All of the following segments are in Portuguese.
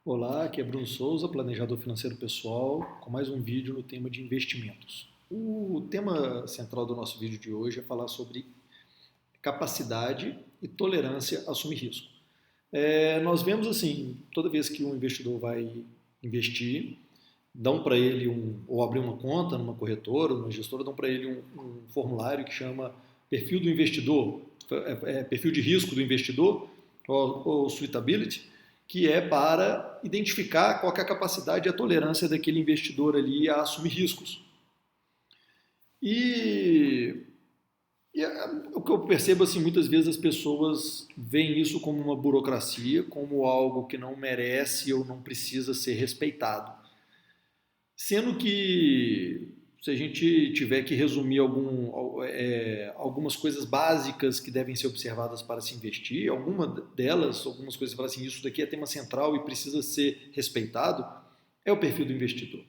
Olá, aqui é Bruno Souza, planejador financeiro pessoal, com mais um vídeo no tema de investimentos. O tema central do nosso vídeo de hoje é falar sobre capacidade e tolerância a assumir risco. Nós vemos assim, toda vez que um investidor vai investir, dão para ele ou abrir uma conta numa corretora, numa gestora, dão para ele um formulário que chama perfil do investidor, perfil de risco do investidor, ou suitability, que é para identificar qual é a capacidade e a tolerância daquele investidor ali a assumir riscos. E, o que eu percebo assim, muitas vezes as pessoas veem isso como uma burocracia, como algo que não merece ou não precisa ser respeitado. Sendo que, se a gente tiver que resumir algumas coisas básicas que devem ser observadas para se investir, algumas coisas para assim, isso daqui é tema central e precisa ser respeitado, é o perfil do investidor.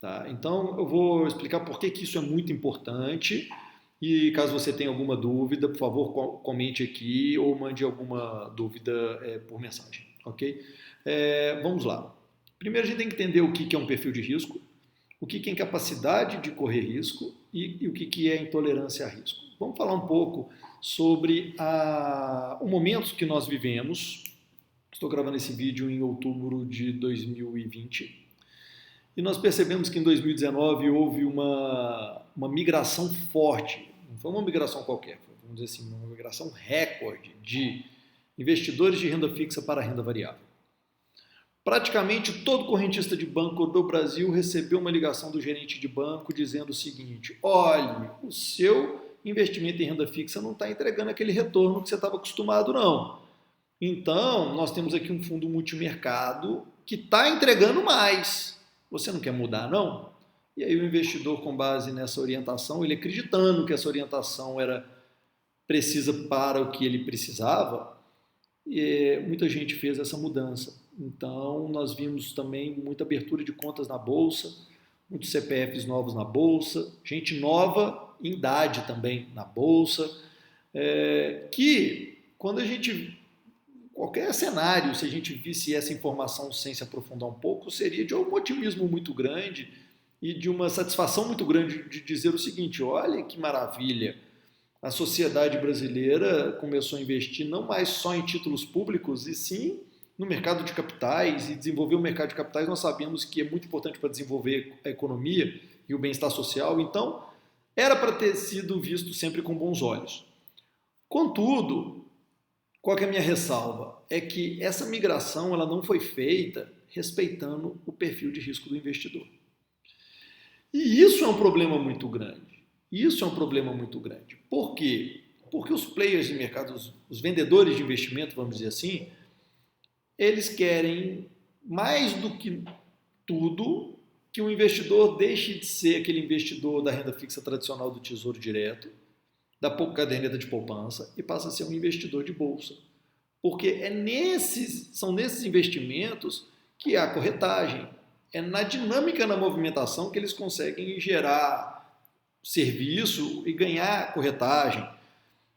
Tá? Então, eu vou explicar por que isso é muito importante e caso você tenha alguma dúvida, por favor, comente aqui ou mande alguma dúvida por mensagem, ok? Vamos lá. Primeiro, a gente tem que entender o que é um perfil de risco, o que é incapacidade de correr risco e o que é intolerância a risco. Vamos falar um pouco sobre o momento que nós vivemos. Estou gravando esse vídeo em outubro de 2020 e nós percebemos que em 2019 houve uma migração forte, não foi uma migração qualquer, vamos dizer assim, uma migração recorde de investidores de renda fixa para renda variável. Praticamente todo correntista de banco do Brasil recebeu uma ligação do gerente de banco dizendo o seguinte: olhe, o seu investimento em renda fixa não está entregando aquele retorno que você estava acostumado, não. Então, nós temos aqui um fundo multimercado que está entregando mais. Você não quer mudar, não? E aí o investidor, com base nessa orientação, ele acreditando que essa orientação era precisa para o que ele precisava, muita gente fez essa mudança. Então, nós vimos também muita abertura de contas na Bolsa, muitos CPFs novos na Bolsa, gente nova em idade também na Bolsa, que quando a gente, qualquer cenário, se a gente visse essa informação sem se aprofundar um pouco, seria de um otimismo muito grande e de uma satisfação muito grande de dizer o seguinte: olha que maravilha, a sociedade brasileira começou a investir não mais só em títulos públicos, e sim no mercado de capitais, e desenvolver o mercado de capitais nós sabemos que é muito importante para desenvolver a economia e o bem-estar social, então era para ter sido visto sempre com bons olhos. Contudo, qual é a minha ressalva? É que essa migração ela não foi feita respeitando o perfil de risco do investidor. E isso é um problema muito grande. Isso é um problema muito grande. Por quê? Porque os players de mercado, os vendedores de investimento, vamos dizer assim, eles querem, mais do que tudo, que o investidor deixe de ser aquele investidor da renda fixa tradicional do Tesouro Direto, da caderneta de poupança, e passa a ser um investidor de bolsa. Porque são nesses investimentos que há corretagem. É na dinâmica, na movimentação que eles conseguem gerar serviço e ganhar corretagem.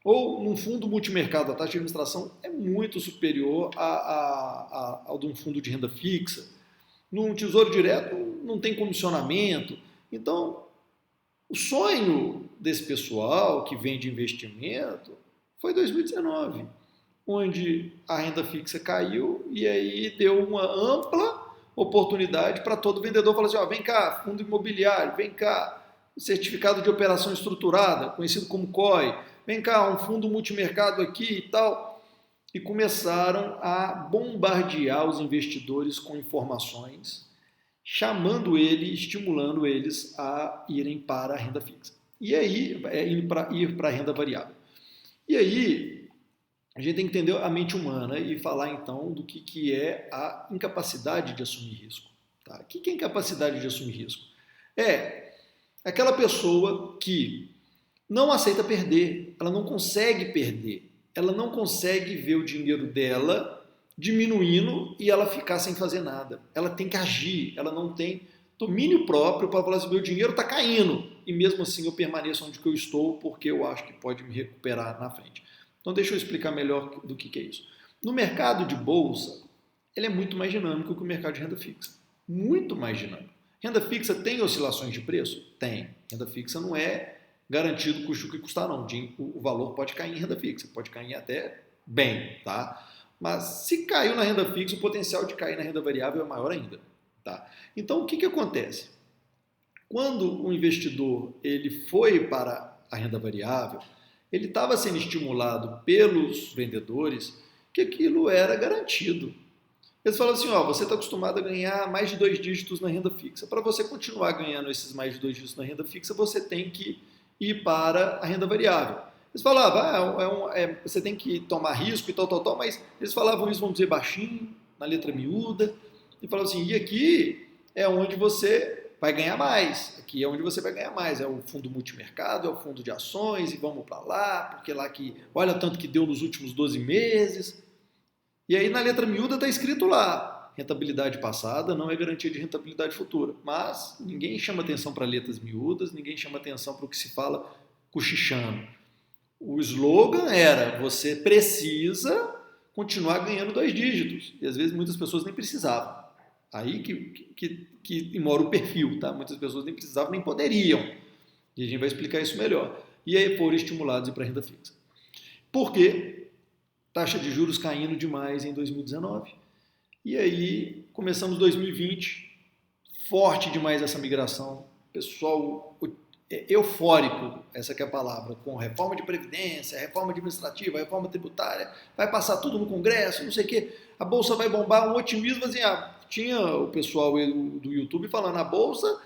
Ou num fundo multimercado, a taxa de administração é muito superior ao de um fundo de renda fixa. Num tesouro direto não tem comissionamento. Então, o sonho desse pessoal que vem de investimento foi 2019, onde a renda fixa caiu e aí deu uma ampla oportunidade para todo vendedor falar assim: ó, vem cá, fundo imobiliário, vem cá, certificado de operação estruturada, conhecido como COI, vem cá, um fundo multimercado aqui e tal. E começaram a bombardear os investidores com informações, chamando eles, estimulando eles a irem para a renda fixa. E aí, ir para a renda variável. E aí, a gente tem que entender a mente humana e falar então do que é a incapacidade de assumir risco. Tá? O que é incapacidade de assumir risco? É aquela pessoa que não aceita perder, ela não consegue perder, ela não consegue ver o dinheiro dela diminuindo e ela ficar sem fazer nada. Ela tem que agir, ela não tem domínio próprio para falar assim: meu dinheiro está caindo e mesmo assim eu permaneço onde eu estou porque eu acho que pode me recuperar na frente. Então deixa eu explicar melhor do que é isso. No mercado de bolsa, ele é muito mais dinâmico que o mercado de renda fixa. Muito mais dinâmico. Renda fixa tem oscilações de preço? Tem. Renda fixa não é garantido custo que custar, não. O valor pode cair em renda fixa, pode cair até bem, tá? Mas se caiu na renda fixa, o potencial de cair na renda variável é maior ainda, tá? Então, o que acontece? Quando o investidor ele foi para a renda variável, ele estava sendo estimulado pelos vendedores que aquilo era garantido. Eles falam assim, ó, você está acostumado a ganhar mais de 2 dígitos na renda fixa. Para você continuar ganhando esses mais de 2 dígitos na renda fixa, você tem que ir para a renda variável. Eles falavam, você tem que tomar risco e tal, mas eles falavam isso, vamos dizer, baixinho, na letra miúda, e falavam assim, e aqui é onde você vai ganhar mais, aqui é onde você vai ganhar mais, é o fundo multimercado, é o fundo de ações, e vamos para lá, porque lá que, olha tanto que deu nos últimos 12 meses... E aí na letra miúda está escrito lá, rentabilidade passada não é garantia de rentabilidade futura. Mas ninguém chama atenção para letras miúdas, ninguém chama atenção para o que se fala cochichando. O slogan era, você precisa continuar ganhando 2 dígitos. E às vezes muitas pessoas nem precisavam. Aí que mora o perfil, tá? Muitas pessoas nem precisavam, nem poderiam. E a gente vai explicar isso melhor. E aí foram estimulados para a renda fixa. Por quê? Taxa de juros caindo demais em 2019. E aí começamos 2020, forte demais essa migração, pessoal eufórico, essa que é a palavra, com reforma de previdência, reforma administrativa, reforma tributária, vai passar tudo no Congresso, não sei o quê, a Bolsa vai bombar, um otimismo, assim, tinha o pessoal do YouTube falando, a Bolsa,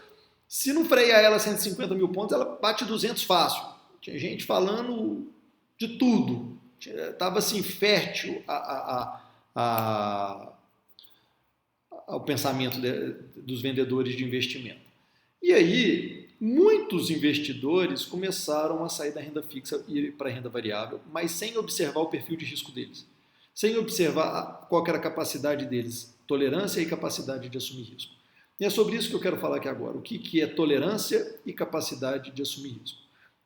se não frear ela 150 mil pontos, ela bate 200 fácil. Tinha gente falando de tudo. Estava assim, fértil ao pensamento dos vendedores de investimento. E aí, muitos investidores começaram a sair da renda fixa e ir para a renda variável, mas sem observar o perfil de risco deles, sem observar qual era a capacidade deles, tolerância e capacidade de assumir risco. E é sobre isso que eu quero falar aqui agora, o que é tolerância e capacidade de assumir risco.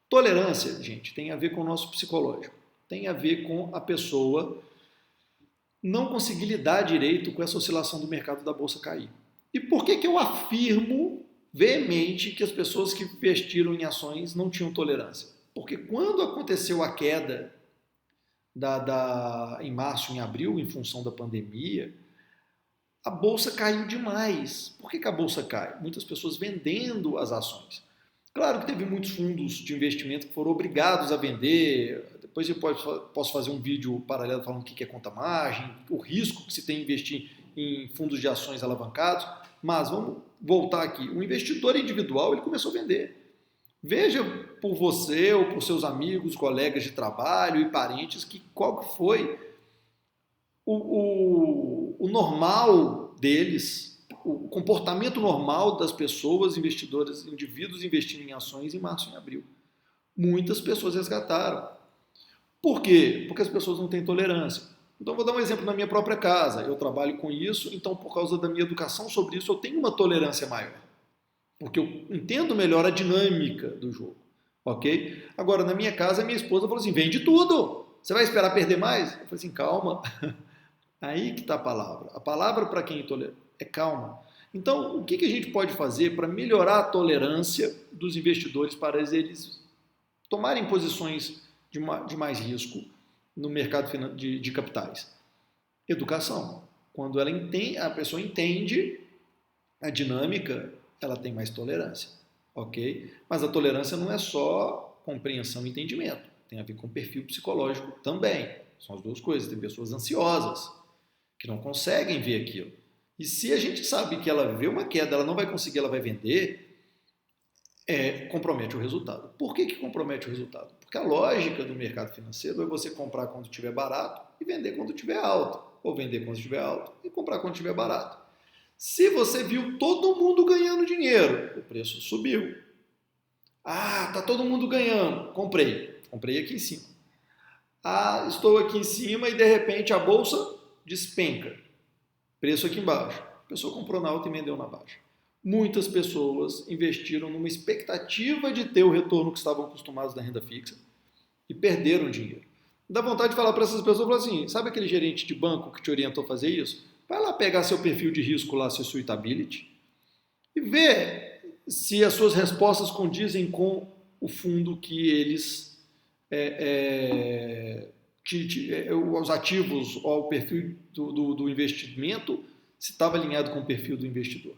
Tolerância, gente, tem a ver com o nosso psicológico. Tem a ver com a pessoa não conseguir lidar direito com essa oscilação do mercado da bolsa cair. E por que eu afirmo veemente que as pessoas que investiram em ações não tinham tolerância? Porque quando aconteceu a queda em março e em abril, em função da pandemia, a bolsa caiu demais. Por que a bolsa cai? Muitas pessoas vendendo as ações. Claro que teve muitos fundos de investimento que foram obrigados a vender. Depois eu posso fazer um vídeo paralelo falando o que é conta-margem, o risco que se tem em investir em fundos de ações alavancados. Mas vamos voltar aqui. O investidor individual ele começou a vender. Veja por você ou por seus amigos, colegas de trabalho e parentes qual que foi o normal deles, o comportamento normal das pessoas, investidores, indivíduos investindo em ações em março e em abril. Muitas pessoas resgataram. Por quê? Porque as pessoas não têm tolerância. Então, vou dar um exemplo na minha própria casa. Eu trabalho com isso, então, por causa da minha educação sobre isso, eu tenho uma tolerância maior. Porque eu entendo melhor a dinâmica do jogo. Ok? Agora, na minha casa, minha esposa falou assim, vende tudo. Você vai esperar perder mais? Eu falei assim, calma. Aí que está a palavra. A palavra para quem tolera é calma. Então, o que a gente pode fazer para melhorar a tolerância dos investidores para eles tomarem posições de mais risco no mercado de capitais? Educação. Quando a pessoa entende a dinâmica, ela tem mais tolerância. Ok? Mas a tolerância não é só compreensão e entendimento. Tem a ver com perfil psicológico também. São as duas coisas. Tem pessoas ansiosas que não conseguem ver aquilo. E se a gente sabe que ela vê uma queda, ela não vai conseguir, ela vai vender, compromete o resultado. Por que compromete o resultado? Porque a lógica do mercado financeiro é você comprar quando estiver barato e vender quando estiver alto. Ou vender quando estiver alto e comprar quando estiver barato. Se você viu todo mundo ganhando dinheiro, o preço subiu. Ah, tá todo mundo ganhando. Comprei aqui em cima. Ah, estou aqui em cima e de repente a bolsa despenca. Preço aqui embaixo. A pessoa comprou na alta e vendeu na baixa. Muitas pessoas investiram numa expectativa de ter o retorno que estavam acostumados na renda fixa e perderam dinheiro. Dá vontade de falar para essas pessoas, falar assim, sabe aquele gerente de banco que te orientou a fazer isso? vai lá pegar seu perfil de risco lá, seu suitability, e ver se as suas respostas condizem com o fundo que eles, os ativos ou o perfil do investimento, se estava alinhado com o perfil do investidor.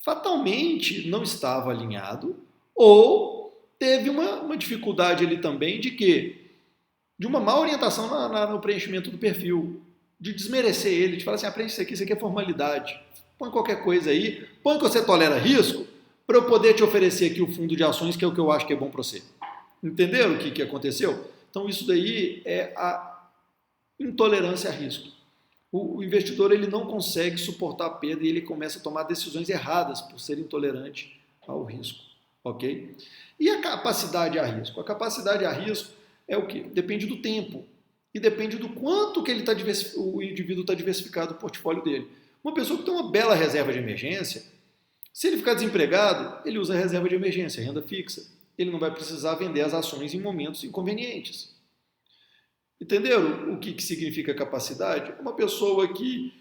Fatalmente não estava alinhado, ou teve uma dificuldade ali também de quê? De uma má orientação no preenchimento do perfil, de desmerecer ele, de falar assim, preenche isso aqui é formalidade, põe qualquer coisa aí, põe que você tolera risco, para eu poder te oferecer aqui o fundo de ações, que é o que eu acho que é bom para você. Entenderam o que aconteceu? Então isso daí é a intolerância a risco. O investidor ele não consegue suportar a perda e ele começa a tomar decisões erradas por ser intolerante ao risco, ok? E a capacidade a risco? A capacidade a risco é o quê? Depende do tempo e depende do quanto que o indivíduo está diversificado o portfólio dele. Uma pessoa que tem uma bela reserva de emergência, se ele ficar desempregado, ele usa a reserva de emergência, renda fixa. Ele não vai precisar vender as ações em momentos inconvenientes. Entenderam o que significa capacidade? Uma pessoa que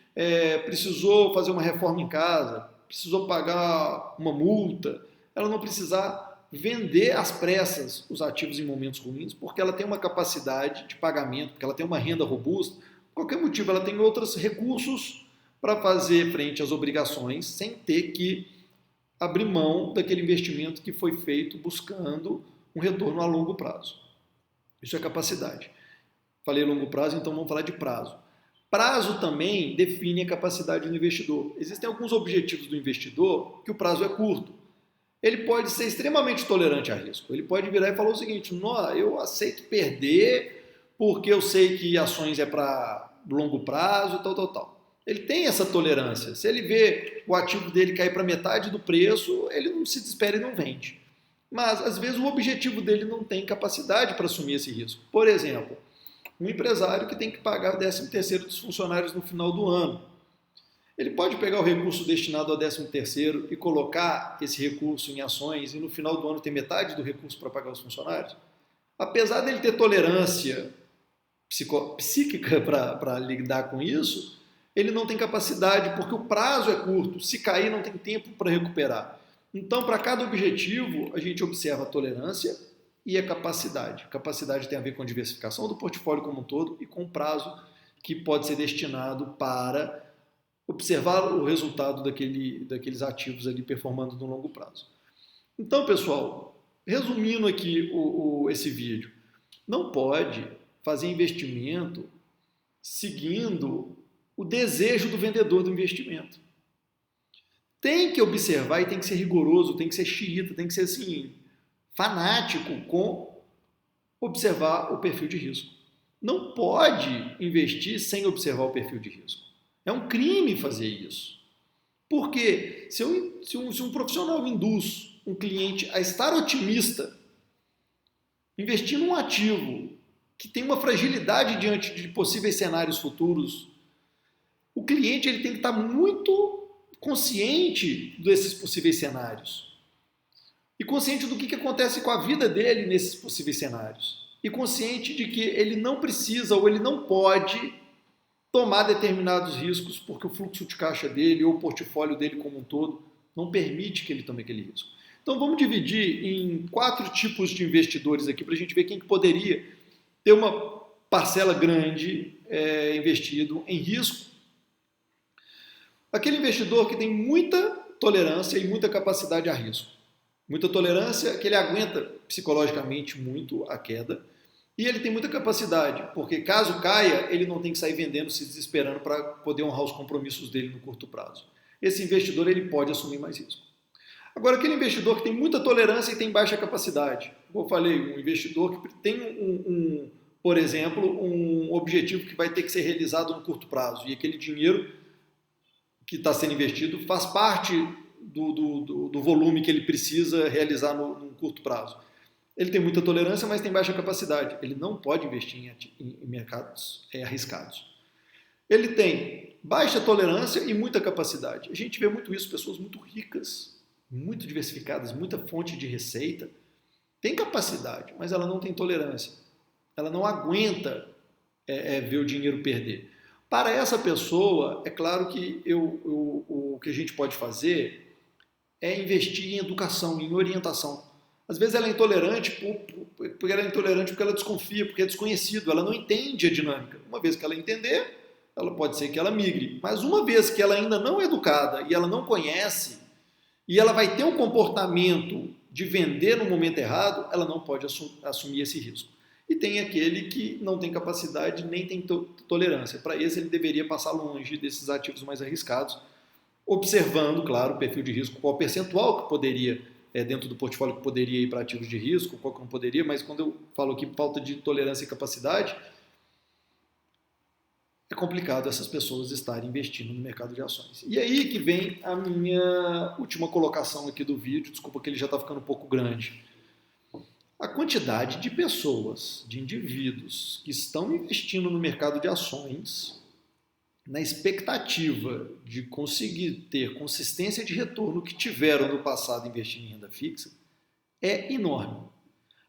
precisou fazer uma reforma em casa, precisou pagar uma multa, ela não precisar vender às pressas os ativos em momentos ruins, porque ela tem uma capacidade de pagamento, porque ela tem uma renda robusta, por qualquer motivo ela tem outros recursos para fazer frente às obrigações sem ter que abrir mão daquele investimento que foi feito buscando um retorno a longo prazo. Isso é capacidade. Falei longo prazo, então vamos falar de prazo. Prazo também define a capacidade do investidor. Existem alguns objetivos do investidor que o prazo é curto. Ele pode ser extremamente tolerante a risco. Ele pode virar e falar o seguinte, eu aceito perder porque eu sei que ações é para longo prazo, tal. Ele tem essa tolerância. Se ele vê o ativo dele cair para metade do preço, ele não se desespera e não vende. Mas, às vezes, o objetivo dele não tem capacidade para assumir esse risco. Por exemplo, um empresário que tem que pagar o 13º dos funcionários no final do ano. Ele pode pegar o recurso destinado ao 13º e colocar esse recurso em ações e no final do ano ter metade do recurso para pagar os funcionários? Apesar dele ter tolerância psíquica para lidar com isso, ele não tem capacidade porque o prazo é curto. Se cair, não tem tempo para recuperar. Então, para cada objetivo, a gente observa a tolerância e a capacidade. Capacidade tem a ver com a diversificação do portfólio como um todo e com o prazo que pode ser destinado para observar o resultado daqueles ativos ali performando no longo prazo. Então, pessoal, resumindo aqui esse vídeo, não pode fazer investimento seguindo o desejo do vendedor do investimento. Tem que observar e tem que ser rigoroso, tem que ser xiita, tem que ser assim, fanático com observar o perfil de risco. Não pode investir sem observar o perfil de risco. É um crime fazer isso. Porque se um profissional induz um cliente a estar otimista, investir num ativo que tem uma fragilidade diante de possíveis cenários futuros, o cliente ele tem que estar muito consciente desses possíveis cenários. E consciente do que acontece com a vida dele nesses possíveis cenários. E consciente de que ele não precisa ou ele não pode tomar determinados riscos porque o fluxo de caixa dele ou o portfólio dele como um todo não permite que ele tome aquele risco. Então vamos dividir em 4 tipos de investidores aqui para a gente ver quem que poderia ter uma parcela grande investido em risco. Aquele investidor que tem muita tolerância e muita capacidade a risco. Muita tolerância, que ele aguenta psicologicamente muito a queda, e ele tem muita capacidade, porque caso caia, ele não tem que sair vendendo, se desesperando para poder honrar os compromissos dele no curto prazo. Esse investidor ele pode assumir mais risco. Agora, aquele investidor que tem muita tolerância e tem baixa capacidade, como eu falei, um investidor que tem, por exemplo, um objetivo que vai ter que ser realizado no curto prazo, e aquele dinheiro que está sendo investido faz parte do volume que ele precisa realizar no curto prazo. Ele tem muita tolerância, mas tem baixa capacidade. Ele não pode investir em mercados arriscados. Ele tem baixa tolerância e muita capacidade. A gente vê muito isso, pessoas muito ricas, muito diversificadas, muita fonte de receita. Tem capacidade, mas ela não tem tolerância. Ela não aguenta ver o dinheiro perder. Para essa pessoa, é claro que o que a gente pode fazer é investir em educação, em orientação. Às vezes ela é intolerante porque ela é intolerante porque ela desconfia, porque é desconhecido, ela não entende a dinâmica. Uma vez que ela entender, ela pode ser que ela migre. Mas uma vez que ela ainda não é educada e ela não conhece, e ela vai ter um comportamento de vender no momento errado, ela não pode assumir esse risco. E tem aquele que não tem capacidade nem tem tolerância. Para esse, ele deveria passar longe desses ativos mais arriscados, observando, claro, o perfil de risco, qual percentual que poderia, dentro do portfólio, que poderia ir para ativos de risco, qual que não poderia, mas quando eu falo aqui falta de tolerância e capacidade, é complicado essas pessoas estarem investindo no mercado de ações. E aí que vem a minha última colocação aqui do vídeo, desculpa que ele já está ficando um pouco grande. A quantidade de pessoas, de indivíduos que estão investindo no mercado de ações na expectativa de conseguir ter consistência de retorno que tiveram no passado investindo em renda fixa é enorme.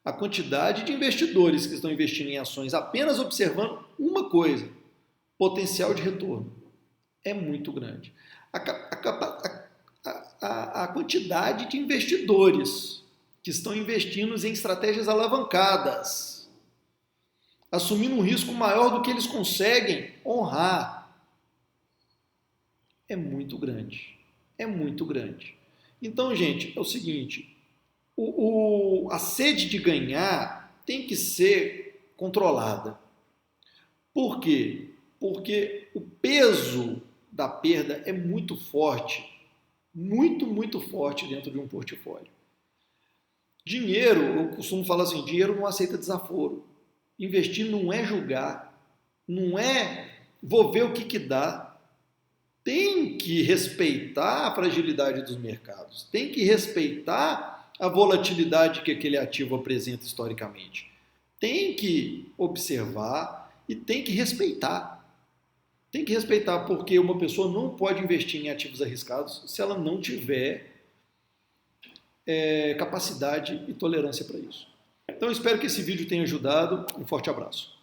A quantidade de investidores que estão investindo em ações apenas observando uma coisa, potencial de retorno, é muito grande. A quantidade de investidores que estão investindo em estratégias alavancadas, assumindo um risco maior do que eles conseguem honrar, é muito grande. É muito grande. Então, gente, é o seguinte, a sede de ganhar tem que ser controlada. Por quê? Porque o peso da perda é muito forte, muito forte dentro de um portfólio. Dinheiro, eu costumo falar assim, dinheiro não aceita desaforo. Investir não é julgar, não é vou ver o que dá. Tem que respeitar a fragilidade dos mercados, tem que respeitar a volatilidade que aquele ativo apresenta historicamente. Tem que observar e tem que respeitar. Tem que respeitar porque uma pessoa não pode investir em ativos arriscados se ela não tiver capacidade e tolerância para isso. Então, espero que esse vídeo tenha ajudado. Um forte abraço.